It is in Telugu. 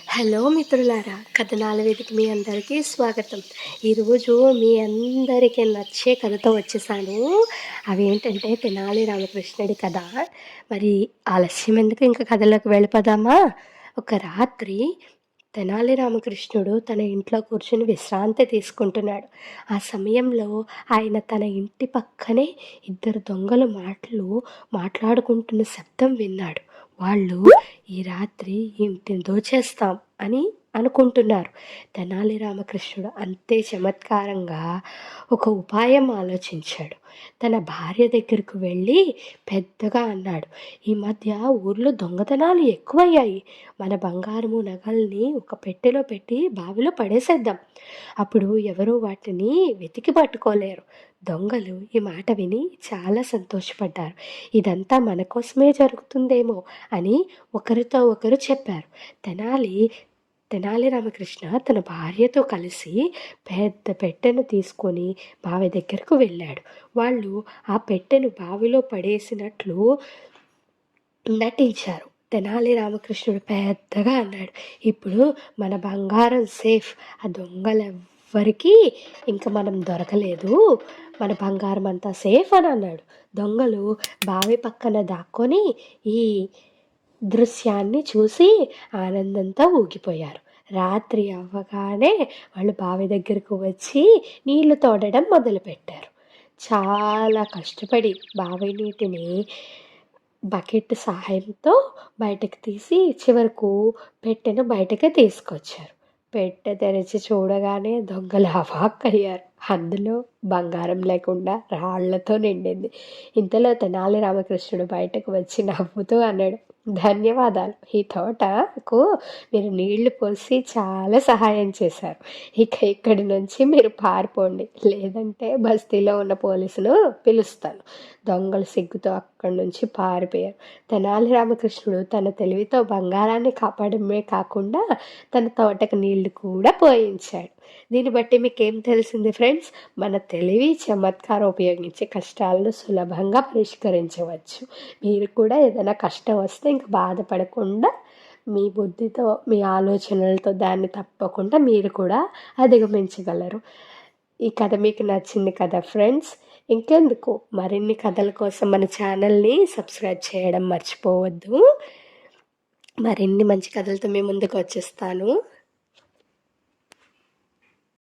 హలో మిత్రులారా, కథనాల వేదిక మీ అందరికీ స్వాగతం. ఈరోజు మీ అందరికీ నచ్చే కథతో వచ్చేసాను. అవేంటంటే తెనాలి రామకృష్ణుడి కథ. మరి ఆలస్యం ఎందుకు, ఇంకా కథలోకి వెళ్ళిపోదామా? ఒక రాత్రి తెనాలి రామకృష్ణుడు తన ఇంట్లో కూర్చుని విశ్రాంతి తీసుకుంటున్నాడు. ఆ సమయంలో ఆయన తన ఇంటి పక్కనే ఇద్దరు దొంగలు మాట్లాడుకుంటున్న శబ్దం విన్నాడు. వాళ్ళు ఈ రాత్రి ఇంటిని దోచేస్తాం అని అనుకుంటున్నారు. తెనాలి రామకృష్ణుడు అంతే చమత్కారంగా ఒక ఉపాయం ఆలోచించాడు. తన భార్య దగ్గరకు వెళ్ళి పెద్దగా అన్నాడు, ఈ మధ్య ఊర్లో దొంగతనాలు ఎక్కువయ్యాయి. మన బంగారము నగల్ని ఒక పెట్టెలో పెట్టి బావిలో పడేసేద్దాం. అప్పుడు ఎవరూ వాటిని వెతికి పట్టుకోలేరు. దొంగలు ఈ మాట విని చాలా సంతోషపడ్డారు. ఇదంతా మన కోసమే జరుగుతుందేమో అని ఒకరితో ఒకరు చెప్పారు. తెనాలి రామకృష్ణ తన భార్యతో కలిసి పెద్ద పెట్టెను తీసుకొని బావి దగ్గరకు వెళ్ళాడు. వాళ్ళు ఆ పెట్టెను బావిలో పడేసినట్లు నటించారు. తెనాలి రామకృష్ణుడు పెద్దగా అన్నాడు, ఇప్పుడు మన బంగారం సేఫ్. ఆ దొంగలెవ్వరికీ ఇంకా మనం దొరకలేదు. మన బంగారం అంతా సేఫ్ అని అన్నాడు. దొంగలు బావి పక్కన దాక్కొని ఈ దృశ్యాన్ని చూసి ఆనందంతో ఊగిపోయారు. రాత్రి అవ్వగానే వాళ్ళు బావి దగ్గరకు వచ్చి నీళ్లు తోడడం మొదలుపెట్టారు. చాలా కష్టపడి బావి నీటిని బకెట్ సహాయంతో బయటకు తీసి చివరకు పెట్టెను బయటకు తీసుకొచ్చారు. పెట్టె తెరిచి చూడగానే దొంగలు అవాక్కయ్యారు. అందులో బంగారం లేకుండా రాళ్లతో నిండింది. ఇంతలో తెనాలి రామకృష్ణుడు బయటకు వచ్చి నవ్వుతూ అన్నాడు, ధన్యవాదాలు. ఈ తోటకు మీరు నీళ్లు పోసి చాలా సహాయం చేశారు. ఇక ఇక్కడి నుంచి మీరు పారిపోండి, లేదంటే బస్తీలో ఉన్న పోలీసులు పిలుస్తాను. దొంగలు సిగ్గుతో అక్కడి నుంచి పారిపోయారు. తెనాలి రామకృష్ణుడు తన తెలివితో బంగారాన్ని కాపాడమే కాకుండా తన తోటకు నీళ్లు కూడా పోయించాడు. దీన్ని బట్టి మీకేం తెలిసింది ఫ్రెండ్స్? మన తెలివి చమత్కారం ఉపయోగించి కష్టాలను సులభంగా పరిష్కరించవచ్చు. మీరు కూడా ఏదైనా కష్టం వస్తే ఇంక బాధపడకుండా మీ బుద్ధితో, మీ ఆలోచనలతో దాన్ని తప్పకుండా మీరు కూడా అధిగమించగలరు. ఈ కథ మీకు నచ్చింది కదా ఫ్రెండ్స్? ఇంకెందుకు, మరిన్ని కథల కోసం మన ఛానల్ని సబ్స్క్రైబ్ చేయడం మర్చిపోవద్దు. మరిన్ని మంచి కథలతో మీ ముందుకు వచ్చేస్తాను.